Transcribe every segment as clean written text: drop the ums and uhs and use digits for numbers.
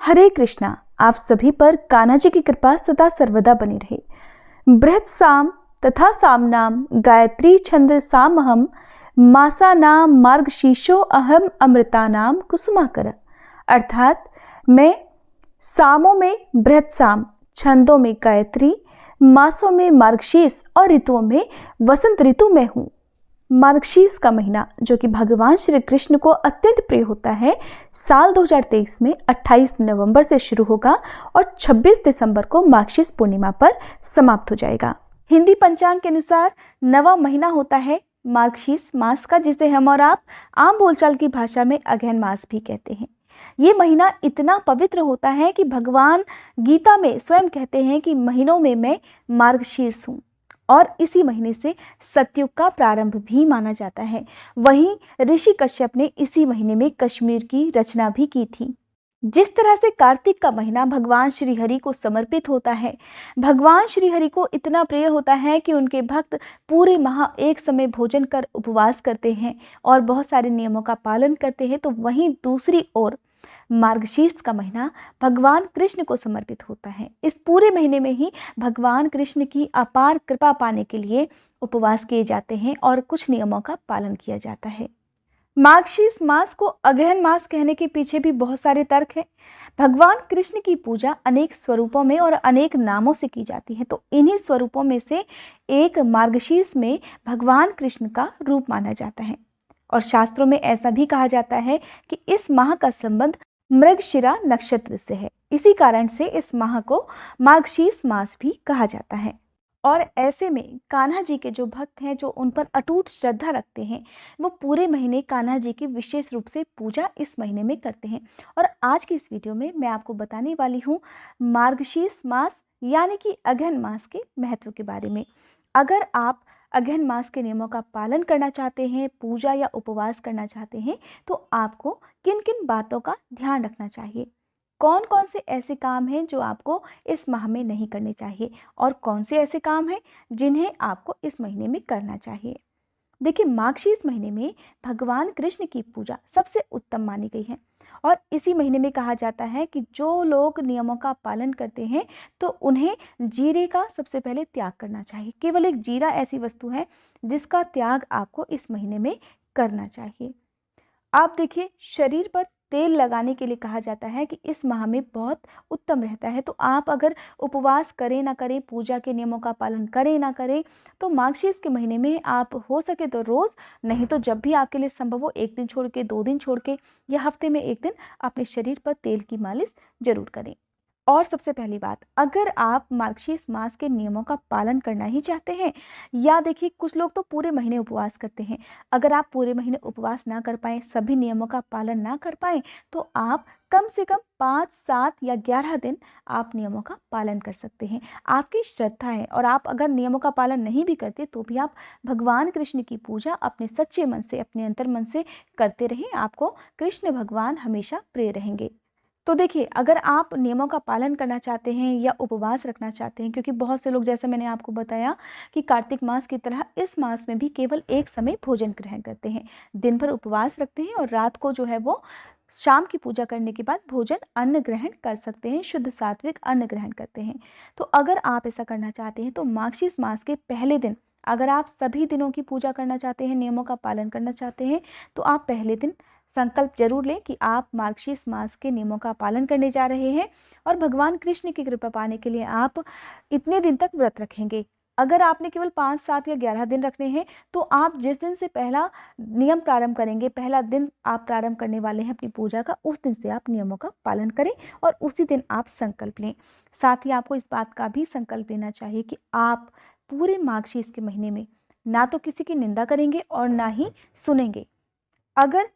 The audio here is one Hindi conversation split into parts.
हरे कृष्णा। आप सभी पर कान्हा जी की कृपा सदा सर्वदा बनी रहे। बृहत साम तथा सामनाम गायत्री छंद सामहम मासा नाम मार्गशीर्षो अहम अमृता नाम कुसुमाकर। अर्थात मैं सामों में बृहत साम, छंदों में गायत्री, मासों में मार्गशीर्ष और ऋतुओं में वसंत ऋतु में हूँ। मार्गशीर्ष का महीना जो कि भगवान श्री कृष्ण को अत्यंत प्रिय होता है, साल 2023 में 28 नवंबर से शुरू होगा और 26 दिसंबर को मार्गशीर्ष पूर्णिमा पर समाप्त हो जाएगा। हिंदी पंचांग के अनुसार नवा महीना होता है मार्गशीर्ष मास का, जिसे हम और आप आम बोलचाल की भाषा में अगहन मास भी कहते हैं। ये महीना इतना पवित्र होता है कि भगवान गीता में स्वयं कहते हैं कि महीनों में मैं मार्गशीर्ष हूँ, और इसी महीने से सतयुग का प्रारंभ भी माना जाता है। वहीं ऋषि कश्यप ने इसी महीने में कश्मीर की रचना भी की थी। जिस तरह से कार्तिक का महीना भगवान श्री हरि को समर्पित होता है, भगवान श्री हरि को इतना प्रिय होता है कि उनके भक्त पूरे माह एक समय भोजन कर उपवास करते हैं और बहुत सारे नियमों का पालन करते हैं, तो वहीं दूसरी ओर मार्गशीर्ष का महीना भगवान कृष्ण को समर्पित होता है। इस पूरे महीने में ही भगवान कृष्ण की अपार कृपा पाने के लिए उपवास किए जाते हैं और कुछ नियमों का पालन किया जाता है। मार्गशीर्ष मास को अगहन मास कहने के पीछे भी बहुत सारे तर्क हैं। भगवान कृष्ण की पूजा अनेक स्वरूपों में और अनेक नामों से की जाती है, तो इन्हीं स्वरूपों में से एक मार्गशीर्ष में भगवान कृष्ण का रूप माना जाता है। और शास्त्रों में ऐसा भी कहा जाता है कि इस माह का संबंध मृगशिरा नक्षत्र से है। इसी कारण से इस माह को मार्गशीर्ष मास भी कहा जाता है। और ऐसे में कान्हा जी के जो भक्त हैं, जो उन पर अटूट श्रद्धा रखते हैं, वो पूरे महीने कान्हा जी की विशेष रूप से पूजा इस महीने में करते हैं। और आज की इस वीडियो में मैं आपको बताने वाली हूँ मार्गशीर्ष मास यानी कि अगहन मास के महत्व के बारे में। अगर आप अगहन मास के नियमों का पालन करना चाहते हैं, पूजा या उपवास करना चाहते हैं, तो आपको किन किन बातों का ध्यान रखना चाहिए, कौन कौन से ऐसे काम हैं जो आपको इस माह में नहीं करने चाहिए, और कौन से ऐसे काम हैं जिन्हें आपको इस महीने में करना चाहिए। देखिए, मार्गशीर्ष महीने में भगवान कृष्ण की पूजा सबसे उत्तम मानी गई है, और इसी महीने में कहा जाता है कि जो लोग नियमों का पालन करते हैं तो उन्हें जीरे का सबसे पहले त्याग करना चाहिए। केवल एक जीरा ऐसी वस्तु है जिसका त्याग आपको इस महीने में करना चाहिए। आप देखिए, शरीर पर तेल लगाने के लिए कहा जाता है कि इस माह में बहुत उत्तम रहता है। तो आप अगर उपवास करें ना करें, पूजा के नियमों का पालन करें ना करें, तो मार्गशीर्ष के महीने में आप हो सके तो रोज़, नहीं तो जब भी आपके लिए संभव हो, एक दिन छोड़ के, 2 दिन छोड़ के, या हफ्ते में एक दिन अपने शरीर पर तेल की मालिश जरूर करें। और सबसे पहली बात, अगर आप मार्गशीर्ष मास के नियमों का पालन करना ही चाहते हैं, या देखिए कुछ लोग तो पूरे महीने उपवास करते हैं, अगर आप पूरे महीने उपवास ना कर पाएँ, सभी नियमों का पालन ना कर पाएँ, तो आप कम से कम 5, 7 या 11 दिन आप नियमों का पालन कर सकते हैं। आपकी श्रद्धा है, और आप अगर नियमों का पालन नहीं भी करते तो भी आप भगवान कृष्ण की पूजा अपने सच्चे मन से, अपने अंतर मन से करते रहें। आपको कृष्ण भगवान हमेशा प्रिय रहेंगे। तो देखिए, अगर आप नियमों का पालन करना चाहते हैं या उपवास रखना चाहते हैं, क्योंकि बहुत से लोग, जैसे मैंने आपको बताया कि कार्तिक मास की तरह इस मास में भी केवल एक समय भोजन ग्रहण करते हैं, दिन भर उपवास रखते हैं और रात को जो है वो शाम की पूजा करने के बाद भोजन अन्न ग्रहण कर सकते हैं, शुद्ध सात्विक अन्न ग्रहण करते हैं। तो अगर आप ऐसा करना चाहते हैं तो मार्गशीर्ष मास के पहले दिन, अगर आप सभी दिनों की पूजा करना चाहते हैं, नियमों का पालन करना चाहते हैं, तो आप पहले दिन संकल्प जरूर लें कि आप मार्गशीर्ष मास के नियमों का पालन करने जा रहे हैं, और भगवान कृष्ण की कृपा पाने के लिए आप इतने दिन तक व्रत रखेंगे। अगर आपने केवल 5, 7 या 11 दिन रखने हैं, तो आप जिस दिन से पहला नियम प्रारंभ करेंगे, पहला दिन आप प्रारंभ करने वाले हैं अपनी पूजा का, उस दिन से आप नियमों का पालन करें और उसी दिन आप संकल्प लें। साथ ही आपको इस बात का भी संकल्प लेना चाहिए कि आप पूरे मार्गशीर्ष के महीने में ना तो किसी की निंदा करेंगे और ना ही सुनेंगे। अगर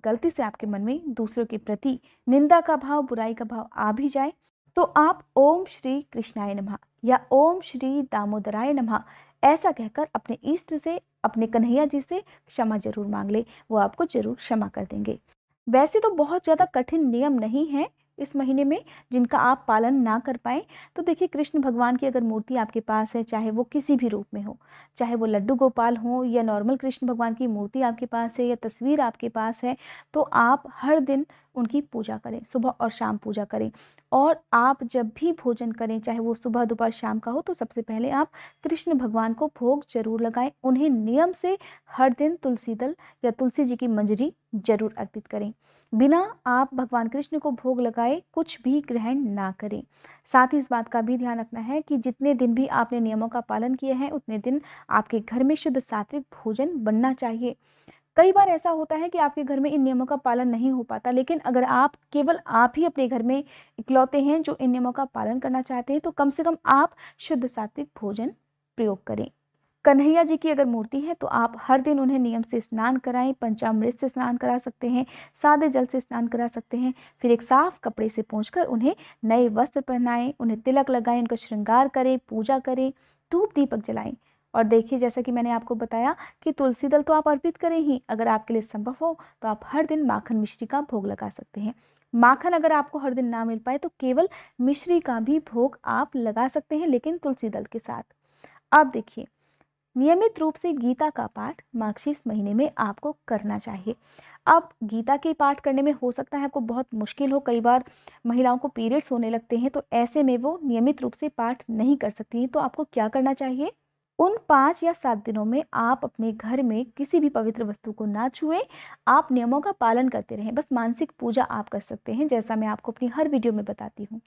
गलती से आपके मन में दूसरों के प्रति निंदा का भाव, बुराई का भाव आ भी जाए, तो आप ओम श्री कृष्णाय नमः या ओम श्री दामोदराय नमः ऐसा कहकर अपने इष्ट से, अपने कन्हैया जी से क्षमा जरूर मांग ले, वो आपको जरूर क्षमा कर देंगे। वैसे तो बहुत ज़्यादा कठिन नियम नहीं है इस महीने में जिनका आप पालन ना कर पाए। तो देखिए, कृष्ण भगवान की अगर मूर्ति आपके पास है, चाहे वो किसी भी रूप में हो, चाहे वो लड्डू गोपाल हो या नॉर्मल कृष्ण भगवान की मूर्ति आपके पास है या तस्वीर आपके पास है, तो आप हर दिन उनकी पूजा करें, सुबह और शाम पूजा करें। और आप जब भी भोजन करें, चाहे वो सुबह दोपहर शाम का हो, तो सबसे पहले आप कृष्ण भगवान को भोग जरूर लगाएं। उन्हें नियम से हर दिन तुलसी दल या तुलसी जी की मंजरी जरूर अर्पित करें। बिना आप भगवान कृष्ण को भोग लगाए कुछ भी ग्रहण ना करें। साथ ही इस बात का भी ध्यान रखना है कि जितने दिन भी आपने नियमों का पालन किया है उतने दिन आपके घर में शुद्ध सात्विक भोजन बनना चाहिए। कई बार ऐसा होता है कि आपके घर में इन नियमों का पालन नहीं हो पाता, लेकिन अगर केवल आप ही अपने घर में इकलौते हैं जो इन नियमों का पालन करना चाहते हैं, तो कम से कम आप शुद्ध सात्विक भोजन प्रयोग करें। कन्हैया जी की अगर मूर्ति है तो आप हर दिन उन्हें नियम से स्नान कराएं, पंचामृत से स्नान करा सकते हैं, सादे जल से स्नान करा सकते हैं। फिर एक साफ कपड़े से पोंछकर उन्हें नए वस्त्र पहनाएं, उन्हें तिलक लगाएं, उनका श्रृंगार करें, पूजा करें, धूप दीपक जलाएं। और देखिए, जैसा कि मैंने आपको बताया कि तुलसी दल तो आप अर्पित करें ही, अगर आपके लिए संभव हो तो आप हर दिन माखन मिश्री का भोग लगा सकते हैं। माखन अगर आपको हर दिन ना मिल पाए तो केवल मिश्री का भी भोग आप लगा सकते हैं, लेकिन तुलसी दल के साथ। अब देखिए, नियमित रूप से गीता का पाठ मार्गशीर्ष महीने में आपको करना चाहिए। अब गीता के पाठ करने में हो सकता है आपको बहुत मुश्किल हो, कई बार महिलाओं को पीरियड्स होने लगते हैं, तो ऐसे में वो नियमित रूप से पाठ नहीं कर सकती हैं। तो आपको क्या करना चाहिए, उन 5 या 7 दिनों में आप अपने घर में किसी भी पवित्र वस्तु को ना छुएं। आप नियमों का पालन करते रहें, बस मानसिक पूजा आप कर सकते हैं, जैसा मैं आपको अपनी हर वीडियो में बताती हूँ।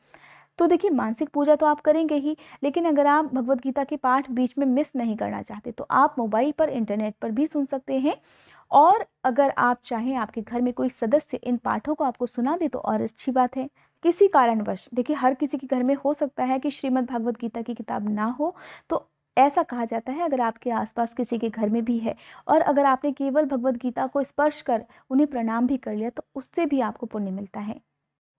तो देखिए, मानसिक पूजा तो आप करेंगे ही, लेकिन अगर आप भगवत गीता के पाठ बीच में मिस नहीं करना चाहते तो आप मोबाइल पर, इंटरनेट पर भी सुन सकते हैं। और अगर आप चाहें आपके घर में कोई सदस्य इन पाठों को आपको सुना दे तो और अच्छी बात है। किसी कारणवश, देखिए, हर किसी के घर में हो सकता है कि श्रीमद् भागवत गीता की किताब ना हो, तो ऐसा कहा जाता है अगर आपके आसपास किसी के घर में भी है और अगर आपने केवल भगवत गीता को स्पर्श कर उन्हें प्रणाम भी कर लिया तो उससे भी आपको पुण्य मिलता है।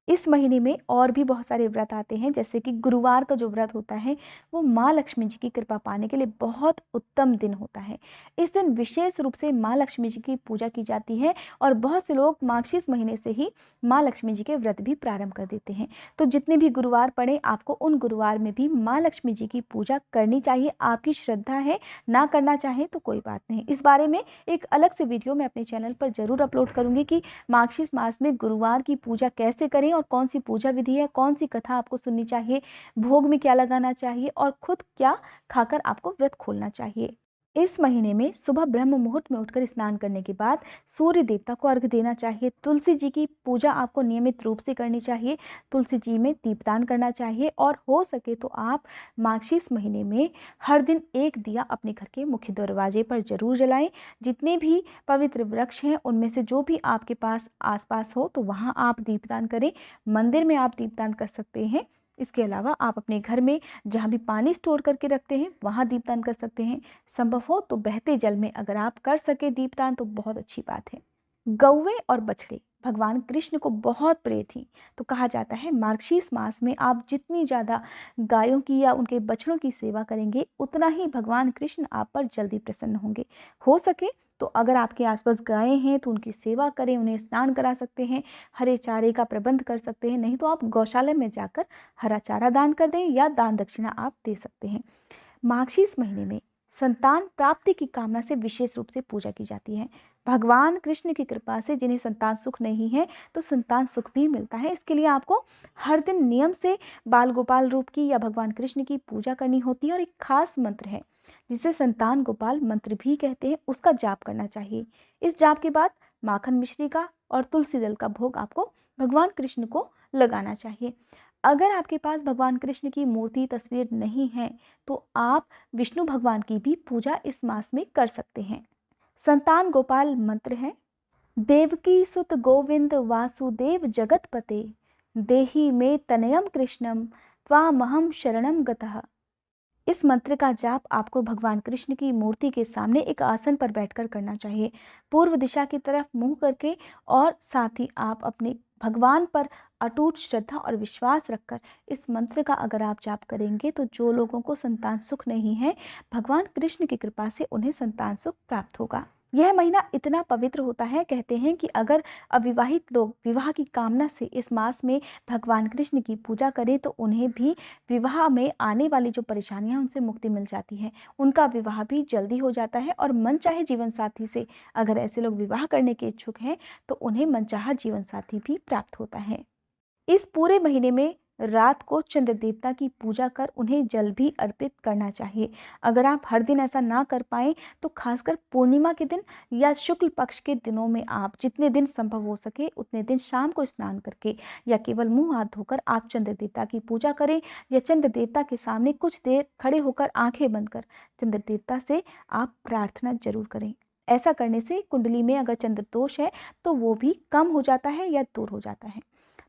इस महीने में और भी बहुत सारे व्रत आते हैं, जैसे कि गुरुवार का जो व्रत होता है वो माँ लक्ष्मी जी की कृपा पाने के लिए बहुत उत्तम दिन होता है। इस दिन विशेष रूप से माँ लक्ष्मी जी की पूजा की जाती है और बहुत से लोग मार्गशीर्ष महीने से ही माँ लक्ष्मी जी के व्रत भी प्रारंभ कर देते हैं। तो जितने भी गुरुवार पड़े, आपको उन गुरुवार में भी माँ लक्ष्मी जी की पूजा करनी चाहिए। आपकी श्रद्धा है, ना करना चाहें तो कोई बात नहीं। इस बारे में एक अलग से वीडियो मैं अपने चैनल पर जरूर अपलोड करूंगी कि मार्गशीर्ष मास में गुरुवार की पूजा कैसे करें और कौन सी पूजा विधि है, कौन सी कथा आपको सुननी चाहिए, भोग में क्या लगाना चाहिए और खुद क्या खाकर आपको व्रत खोलना चाहिए। इस महीने में सुबह ब्रह्म मुहूर्त में उठकर स्नान करने के बाद सूर्य देवता को अर्घ्य देना चाहिए। तुलसी जी की पूजा आपको नियमित रूप से करनी चाहिए, तुलसी जी में दीपदान करना चाहिए और हो सके तो आप मार्गशीर्ष महीने में हर दिन एक दिया अपने घर के मुख्य दरवाजे पर जरूर जलाएं। जितने भी पवित्र वृक्ष हैं उनमें से जो भी आपके पास आसपास हो तो वहाँ आप दीपदान करें। मंदिर में आप दीपदान कर सकते हैं। इसके अलावा आप अपने घर में जहाँ भी पानी स्टोर करके रखते हैं वहाँ दीपदान कर सकते हैं। संभव हो तो बहते जल में अगर आप कर सके दीपदान तो बहुत अच्छी बात है। गौवे और बछड़े भगवान कृष्ण को बहुत प्रिय थी, तो कहा जाता है मार्गशीर्ष मास में आप जितनी ज़्यादा गायों की या उनके बछड़ों की सेवा करेंगे उतना ही भगवान कृष्ण आप पर जल्दी प्रसन्न होंगे। हो सके तो अगर आपके आसपास गायें हैं तो उनकी सेवा करें, उन्हें स्नान करा सकते हैं, हरे चारे का प्रबंध कर सकते हैं। नहीं तो आप गौशाला में जाकर हरा चारा दान कर दें या दान दक्षिणा आप दे सकते हैं। मार्गशीर्ष महीने में संतान प्राप्ति की कामना से विशेष रूप से पूजा की जाती है। भगवान कृष्ण की कृपा से जिन्हें संतान सुख नहीं है तो संतान सुख भी मिलता है। इसके लिए आपको हर दिन नियम से बाल गोपाल रूप की या भगवान कृष्ण की पूजा करनी होती है और एक खास मंत्र है जिसे संतान गोपाल मंत्र भी कहते हैं, उसका जाप करना चाहिए। इस जाप के बाद माखन मिश्री का और तुलसी दल का भोग आपको भगवान कृष्ण को लगाना चाहिए। अगर आपके पास भगवान कृष्ण की मूर्ति तस्वीर नहीं है तो आप विष्णु भगवान की भी पूजा इस मास में कर सकते हैं। संतान गोपाल मंत्र है, देवकी सुत गोविंद वासुदेव जगतपते देहि में तनयम कृष्णम त्वामहम शरणम गतः। इस मंत्र का जाप आपको भगवान कृष्ण की मूर्ति के सामने एक आसन पर बैठकर करना चाहिए, पूर्व दिशा की तरफ मुंह करके, और साथ ही आप अपने भगवान पर अटूट श्रद्धा और विश्वास रखकर इस मंत्र का अगर आप जाप करेंगे तो जो लोगों को संतान सुख नहीं है भगवान कृष्ण की कृपा से उन्हें संतान सुख प्राप्त होगा। यह महीना इतना पवित्र होता है, कहते हैं कि अगर अविवाहित लोग विवाह की कामना से इस मास में भगवान कृष्ण की पूजा करें तो उन्हें भी विवाह में आने वाली जो परेशानियां उनसे मुक्ति मिल जाती है, उनका विवाह भी जल्दी हो जाता है और मनचाहे जीवन साथी से अगर ऐसे लोग विवाह करने के इच्छुक हैं तो उन्हें मनचाहा जीवन साथी भी प्राप्त होता है। इस पूरे महीने में रात को चंद्र देवता की पूजा कर उन्हें जल भी अर्पित करना चाहिए। अगर आप हर दिन ऐसा ना कर पाएं तो खासकर पूर्णिमा के दिन या शुक्ल पक्ष के दिनों में आप जितने दिन संभव हो सके उतने दिन शाम को स्नान करके या केवल मुंह हाथ धोकर आप चंद्र देवता की पूजा करें या चंद्र देवता के सामने कुछ देर खड़े होकर आंखें बंद कर चंद्र देवता से आप प्रार्थना जरूर करें। ऐसा करने से कुंडली में अगर चंद्र दोष है तो वो भी कम हो जाता है या दूर हो जाता है।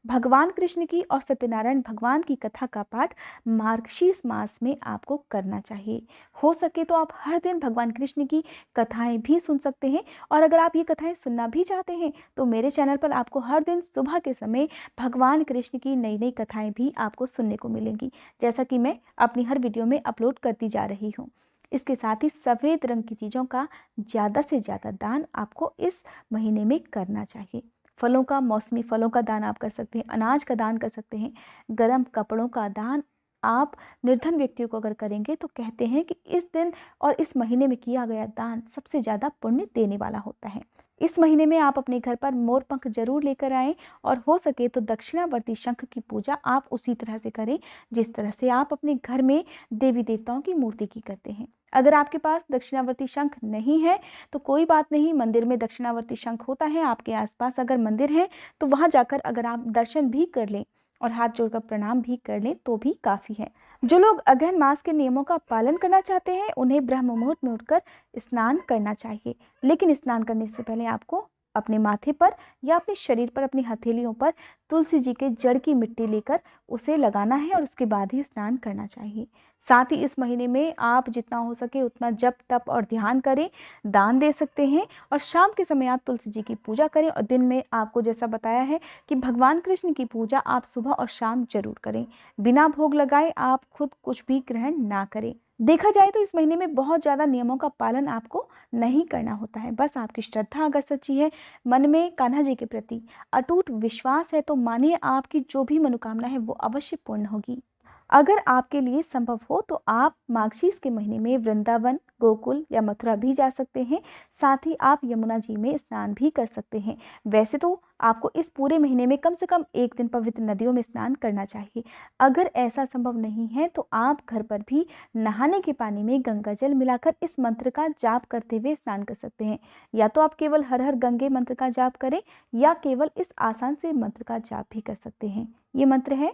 भगवान कृष्ण की और सत्यनारायण भगवान की कथा का पाठ मार्गशीर्ष मास में आपको करना चाहिए। हो सके तो आप हर दिन भगवान कृष्ण की कथाएं भी सुन सकते हैं और अगर आप ये कथाएं सुनना भी चाहते हैं तो मेरे चैनल पर आपको हर दिन सुबह के समय भगवान कृष्ण की नई नई कथाएं भी आपको सुनने को मिलेंगी, जैसा कि मैं अपनी हर वीडियो में अपलोड करती जा रही हूँ। इसके साथ ही सफ़ेद रंग की चीज़ों का ज़्यादा से ज़्यादा दान आपको इस महीने में करना चाहिए। फलों का, मौसमी फलों का दान आप कर सकते हैं, अनाज का दान कर सकते हैं, गर्म कपड़ों का दान आप निर्धन व्यक्तियों को अगर करेंगे तो कहते हैं कि इस दिन और इस महीने में किया गया दान सबसे ज़्यादा पुण्य देने वाला होता है। इस महीने में आप अपने घर पर मोर पंख जरूर लेकर आएं और हो सके तो दक्षिणावर्ती शंख की पूजा आप उसी तरह से करें जिस तरह से आप अपने घर में देवी देवताओं की मूर्ति की करते हैं। अगर आपके पास दक्षिणावर्ती शंख नहीं है तो कोई बात नहीं, मंदिर में दक्षिणावर्ती शंख होता है। आपके आसपास अगर मंदिर है तो वहां जाकर अगर आप दर्शन भी कर लें और हाथ जोड़कर प्रणाम भी कर लें तो भी काफ़ी है। जो लोग अगहन मास के नियमों का पालन करना चाहते हैं उन्हें ब्रह्म मुहूर्त में उठकर स्नान करना चाहिए, लेकिन स्नान करने से पहले आपको अपने माथे पर या अपने शरीर पर, अपनी हथेलियों पर तुलसी जी के जड़ की मिट्टी लेकर उसे लगाना है और उसके बाद ही स्नान करना चाहिए। साथ ही इस महीने में आप जितना हो सके उतना जप तप और ध्यान करें, दान दे सकते हैं और शाम के समय आप तुलसी जी की पूजा करें और दिन में आपको जैसा बताया है कि भगवान कृष्ण की पूजा आप सुबह और शाम जरूर करें। बिना भोग लगाए आप खुद कुछ भी ग्रहण ना करें। देखा जाए तो इस महीने में बहुत ज़्यादा नियमों का पालन आपको नहीं करना होता है। बस आपकी श्रद्धा अगर सच्ची है, मन में कान्हा जी के प्रति अटूट विश्वास है तो मानिए आपकी जो भी मनोकामना है वो अवश्य पूर्ण होगी। अगर आपके लिए संभव हो तो आप मार्गशीर्ष के महीने में वृंदावन, गोकुल या मथुरा भी जा सकते हैं। साथ ही आप यमुना जी में स्नान भी कर सकते हैं। वैसे तो आपको इस पूरे महीने में कम से कम एक दिन पवित्र नदियों में स्नान करना चाहिए। अगर ऐसा संभव नहीं है तो आप घर पर भी नहाने के पानी में गंगा जल मिलाकर इस मंत्र का जाप करते हुए स्नान कर सकते हैं। या तो आप केवल हर हर गंगे मंत्र का जाप करें या केवल इस आसान से मंत्र का जाप भी कर सकते हैं। ये मंत्र है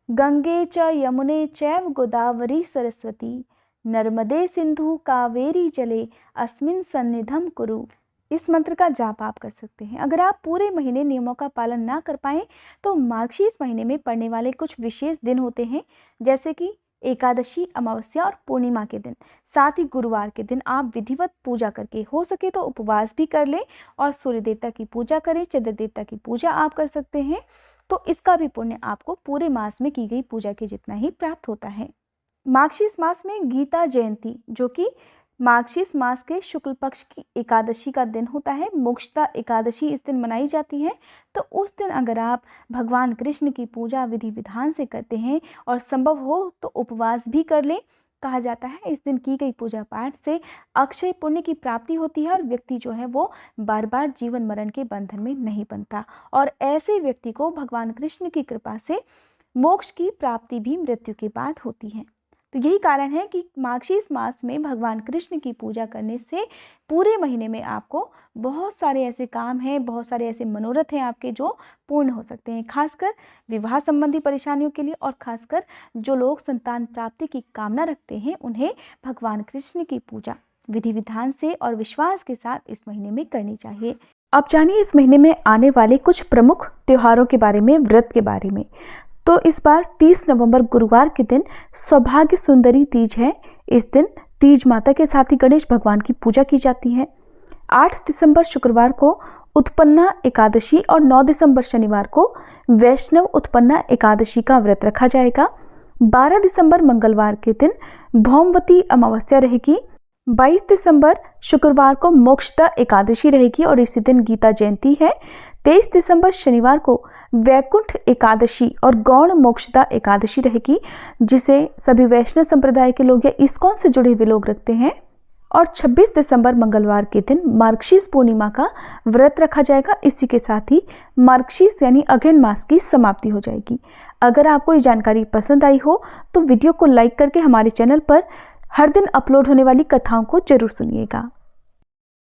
गंगे च यमुने चैव गोदावरी सरस्वती नर्मदे सिंधु कावेरी जले अस्मिन् सन्निधम कुरु। इस मंत्र का जाप आप कर सकते हैं। अगर आप पूरे महीने नियमों का पालन ना कर पाएं तो मार्गशीर्ष महीने में पड़ने वाले कुछ विशेष दिन होते हैं, जैसे कि एकादशी, अमावस्या और पूर्णिमा के दिन। साथ ही गुरुवार के दिन आप विधिवत पूजा करके हो सके तो उपवास भी कर लें और सूर्य देवता की पूजा करें, चंद्र देवता की पूजा आप कर सकते हैं, तो इसका भी पुण्य आपको पूरे मास में की गई पूजा के जितना ही प्राप्त होता है। मार्गशीर्ष मास में गीता जयंती, जो कि मार्गशीर्ष मास के शुक्ल पक्ष की एकादशी का दिन होता है, मोक्षदा एकादशी इस दिन मनाई जाती है। तो उस दिन अगर आप भगवान कृष्ण की पूजा विधि विधान से करते हैं और संभव हो तो उपवास भी कर लें। कहा जाता है इस दिन की गई पूजा पाठ से अक्षय पुण्य की प्राप्ति होती है और व्यक्ति जो है वो बार बार जीवन मरण के बंधन में नहीं बनता और ऐसे व्यक्ति को भगवान कृष्ण की कृपा से मोक्ष की प्राप्ति भी मृत्यु के बाद होती है। तो यही कारण है कि मार्गशीर्ष मास में भगवान कृष्ण की पूजा करने से पूरे महीने में आपको बहुत सारे ऐसे काम हैं, बहुत सारे ऐसे मनोरथ हैं आपके जो पूर्ण हो सकते हैं, खासकर विवाह संबंधी परेशानियों के लिए और खासकर जो लोग संतान प्राप्ति की कामना रखते हैं उन्हें भगवान कृष्ण की पूजा विधि विधान से और विश्वास के साथ इस महीने में करनी चाहिए। अब जानिए इस महीने में आने वाले कुछ प्रमुख त्योहारों के बारे में, व्रत के बारे में। तो इस बार 30 नवंबर गुरुवार के दिन सौभाग्य सुंदरी तीज है। इस दिन तीज माता के साथ ही गणेश भगवान की पूजा की जाती है। 8 दिसंबर शुक्रवार को उत्पन्ना एकादशी और 9 दिसंबर शनिवार को वैष्णव उत्पन्ना एकादशी का व्रत रखा जाएगा। 12 दिसंबर मंगलवार के दिन भौमवती अमावस्या रहेगी। 22 दिसंबर शुक्रवार को मोक्षदा एकादशी रहेगी और इसी दिन गीता जयंती है। 23 दिसंबर शनिवार को वैकुंठ एकादशी और गौड़ मोक्षदा एकादशी रहेगी, जिसे सभी वैष्णव संप्रदाय के लोग या इस्कॉन से जुड़े हुए लोग रखते हैं। और 26 दिसंबर मंगलवार के दिन मार्गशीर्ष पूर्णिमा का व्रत रखा जाएगा। इसी के साथ ही मार्गशीर्ष यानी अगहन मास की समाप्ति हो जाएगी। अगर आपको ये जानकारी पसंद आई हो तो वीडियो को लाइक करके हमारे चैनल पर हर दिन अपलोड होने वाली कथाओं को जरूर सुनिएगा।